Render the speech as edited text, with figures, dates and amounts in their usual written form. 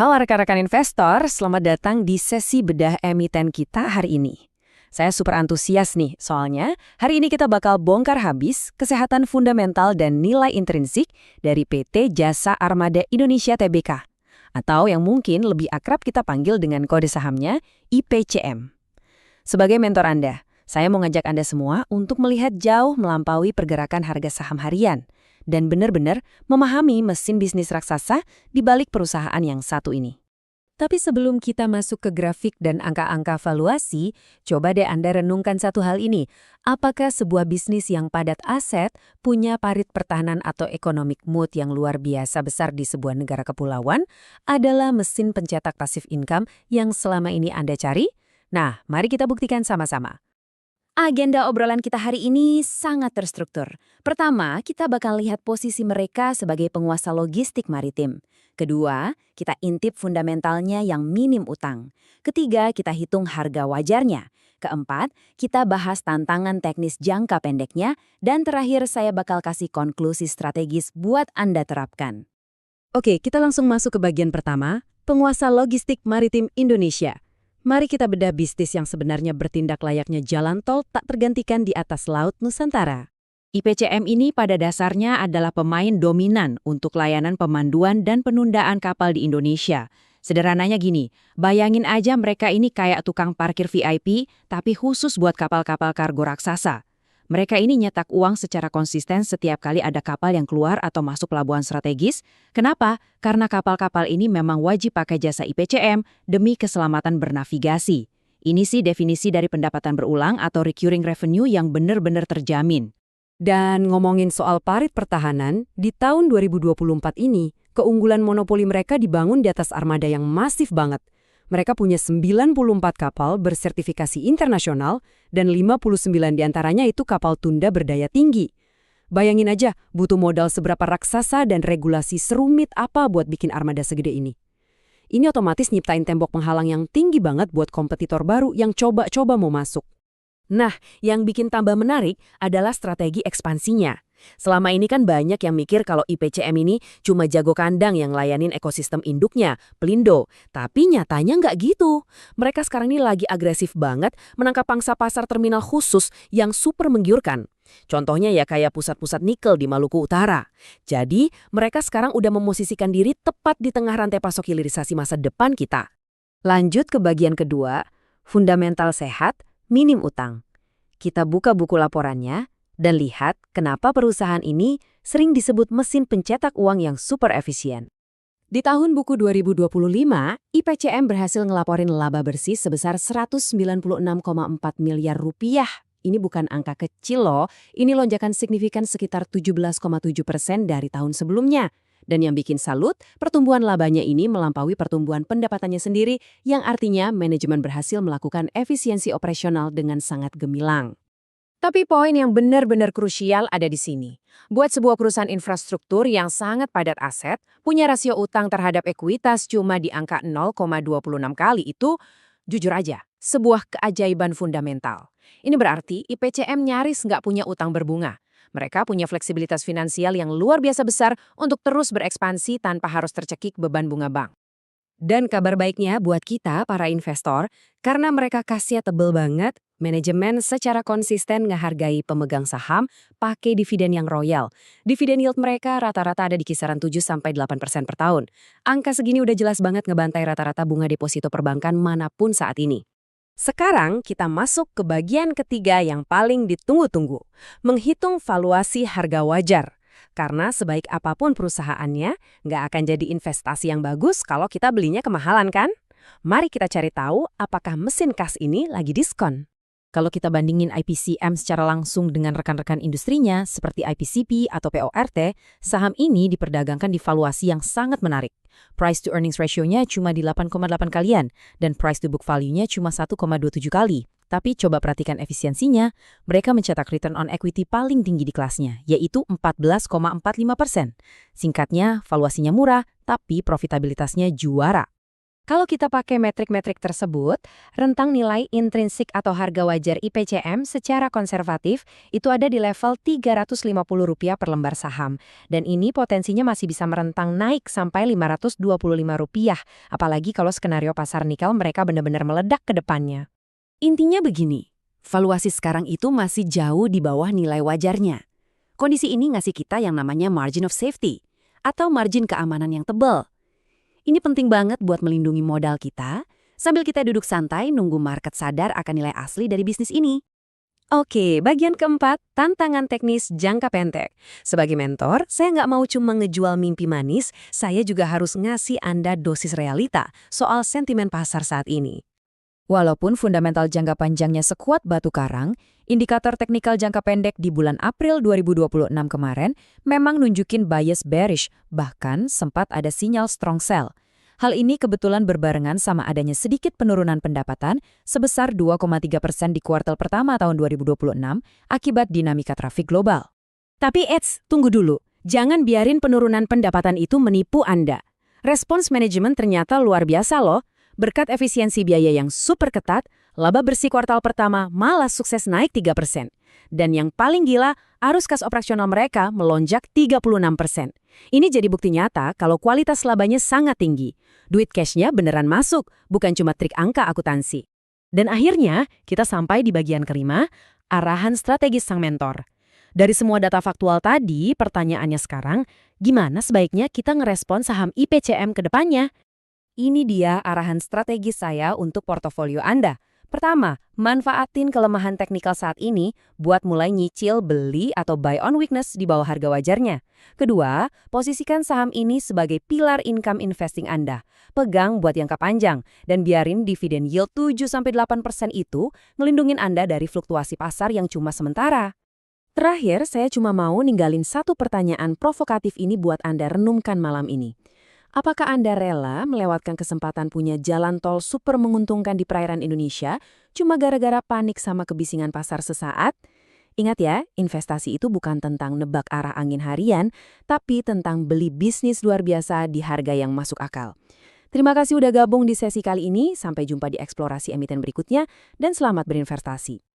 Halo rekan-rekan investor, selamat datang di sesi bedah emiten kita hari ini. Saya super antusias nih, soalnya hari ini kita bakal bongkar habis kesehatan fundamental dan nilai intrinsik dari PT Jasa Armada Indonesia Tbk. Atau yang mungkin lebih akrab kita panggil dengan kode sahamnya IPCM. Sebagai mentor Anda, saya mau ngajak Anda semua untuk melihat jauh melampaui pergerakan harga saham harian dan benar-benar memahami mesin bisnis raksasa di balik perusahaan yang satu ini. Tapi sebelum kita masuk ke grafik dan angka-angka valuasi, coba deh Anda renungkan satu hal ini. Apakah sebuah bisnis yang padat aset punya parit pertahanan atau economic moat yang luar biasa besar di sebuah negara kepulauan adalah mesin pencetak passive income yang selama ini Anda cari? Nah, mari kita buktikan sama-sama. Agenda obrolan kita hari ini sangat terstruktur. Pertama, kita bakal lihat posisi mereka sebagai penguasa logistik maritim. Kedua, kita intip fundamentalnya yang minim utang. Ketiga, kita hitung harga wajarnya. Keempat, kita bahas tantangan teknis jangka pendeknya. Dan terakhir, saya bakal kasih konklusi strategis buat Anda terapkan. Oke, kita langsung masuk ke bagian pertama, penguasa logistik maritim Indonesia. Mari kita bedah bisnis yang sebenarnya bertindak layaknya jalan tol tak tergantikan di atas laut Nusantara. IPCM ini pada dasarnya adalah pemain dominan untuk layanan pemanduan dan penundaan kapal di Indonesia. Sederhananya gini, bayangin aja mereka ini kayak tukang parkir VIP, tapi khusus buat kapal-kapal kargo raksasa. Mereka ini nyetak uang secara konsisten setiap kali ada kapal yang keluar atau masuk pelabuhan strategis. Kenapa? Karena kapal-kapal ini memang wajib pakai jasa IPCM demi keselamatan bernavigasi. Ini sih definisi dari pendapatan berulang atau recurring revenue yang benar-benar terjamin. Dan ngomongin soal parit pertahanan, di tahun 2024 ini, keunggulan monopoli mereka dibangun di atas armada yang masif banget. Mereka punya 94 kapal bersertifikasi internasional dan 59 diantaranya itu kapal tunda berdaya tinggi. Bayangin aja, butuh modal seberapa raksasa dan regulasi serumit apa buat bikin armada segede ini. Ini otomatis nyiptain tembok penghalang yang tinggi banget buat kompetitor baru yang coba-coba mau masuk. Nah, yang bikin tambah menarik adalah strategi ekspansinya. Selama ini kan banyak yang mikir kalau IPCM ini cuma jago kandang yang layanin ekosistem induknya, Pelindo. Tapi nyatanya nggak gitu. Mereka sekarang ini lagi agresif banget menangkap pangsa pasar terminal khusus yang super menggiurkan. Contohnya ya kayak pusat-pusat nikel di Maluku Utara. Jadi, mereka sekarang udah memosisikan diri tepat di tengah rantai pasok hilirisasi masa depan kita. Lanjut ke bagian kedua, fundamental sehat, minim utang. Kita buka buku laporannya dan lihat kenapa perusahaan ini sering disebut mesin pencetak uang yang super efisien. Di tahun buku 2025, IPCM berhasil ngelaporin laba bersih sebesar 196,4 miliar rupiah. Ini bukan angka kecil loh, ini lonjakan signifikan sekitar 17,7% dari tahun sebelumnya. Dan yang bikin salut, pertumbuhan labanya ini melampaui pertumbuhan pendapatannya sendiri, yang artinya manajemen berhasil melakukan efisiensi operasional dengan sangat gemilang. Tapi poin yang benar-benar krusial ada di sini. Buat sebuah perusahaan infrastruktur yang sangat padat aset, punya rasio utang terhadap ekuitas cuma di angka 0,26 kali itu, jujur aja, sebuah keajaiban fundamental. Ini berarti IPCM nyaris nggak punya utang berbunga. Mereka punya fleksibilitas finansial yang luar biasa besar untuk terus berekspansi tanpa harus tercekik beban bunga bank. Dan kabar baiknya buat kita, para investor, karena mereka kasih tebel banget, manajemen secara konsisten ngehargai pemegang saham pakai dividen yang royal. Dividen yield mereka rata-rata ada di kisaran 7-8% per tahun. Angka segini udah jelas banget ngebantai rata-rata bunga deposito perbankan manapun saat ini. Sekarang kita masuk ke bagian ketiga yang paling ditunggu-tunggu, menghitung valuasi harga wajar. Karena sebaik apapun perusahaannya, nggak akan jadi investasi yang bagus kalau kita belinya kemahalan kan? Mari kita cari tahu apakah mesin kas ini lagi diskon. Kalau kita bandingin IPCM secara langsung dengan rekan-rekan industrinya seperti IPCP atau PORT, saham ini diperdagangkan di valuasi yang sangat menarik. Price to earnings ratio-nya cuma di 8,8 kalian dan price to book value-nya cuma 1,27 kali. Tapi coba perhatikan efisiensinya, mereka mencetak return on equity paling tinggi di kelasnya, yaitu 14,45%. Singkatnya, valuasinya murah, tapi profitabilitasnya juara. Kalau kita pakai metrik-metrik tersebut, rentang nilai intrinsik atau harga wajar IPCM secara konservatif itu ada di level Rp350 per lembar saham. Dan ini potensinya masih bisa merentang naik sampai Rp525, apalagi kalau skenario pasar nikel mereka benar-benar meledak ke depannya. Intinya begini, valuasi sekarang itu masih jauh di bawah nilai wajarnya. Kondisi ini ngasih kita yang namanya margin of safety, atau margin keamanan yang tebal. Ini penting banget buat melindungi modal kita, sambil kita duduk santai nunggu market sadar akan nilai asli dari bisnis ini. Oke, bagian keempat, tantangan teknis jangka pendek. Sebagai mentor, saya nggak mau cuma ngejual mimpi manis, saya juga harus ngasih Anda dosis realita soal sentimen pasar saat ini. Walaupun fundamental jangka panjangnya sekuat batu karang, indikator teknikal jangka pendek di bulan April 2026 kemarin memang nunjukin bias bearish, bahkan sempat ada sinyal strong sell. Hal ini kebetulan berbarengan sama adanya sedikit penurunan pendapatan sebesar 2,3% di kuartal pertama tahun 2026 akibat dinamika trafik global. Tapi tunggu dulu. Jangan biarin penurunan pendapatan itu menipu Anda. Respons manajemen ternyata luar biasa loh. Berkat efisiensi biaya yang super ketat, laba bersih kuartal pertama malah sukses naik 3%. Dan yang paling gila, arus kas operasional mereka melonjak 36%. Ini jadi bukti nyata kalau kualitas labanya sangat tinggi. Duit cashnya beneran masuk, bukan cuma trik angka akuntansi. Dan akhirnya, kita sampai di bagian kelima, arahan strategis sang mentor. Dari semua data faktual tadi, pertanyaannya sekarang, gimana sebaiknya kita ngerespon saham IPCM ke depannya? Ini dia arahan strategis saya untuk portofolio Anda. Pertama, manfaatin kelemahan teknikal saat ini buat mulai nyicil beli atau buy on weakness di bawah harga wajarnya. Kedua, posisikan saham ini sebagai pilar income investing Anda. Pegang buat jangka panjang dan biarin dividen yield 7-8% itu ngelindungin Anda dari fluktuasi pasar yang cuma sementara. Terakhir, saya cuma mau ninggalin satu pertanyaan provokatif ini buat Anda renungkan malam ini. Apakah Anda rela melewatkan kesempatan punya jalan tol super menguntungkan di perairan Indonesia cuma gara-gara panik sama kebisingan pasar sesaat? Ingat ya, investasi itu bukan tentang nebak arah angin harian, tapi tentang beli bisnis luar biasa di harga yang masuk akal. Terima kasih udah gabung di sesi kali ini, sampai jumpa di eksplorasi emiten berikutnya, dan selamat berinvestasi.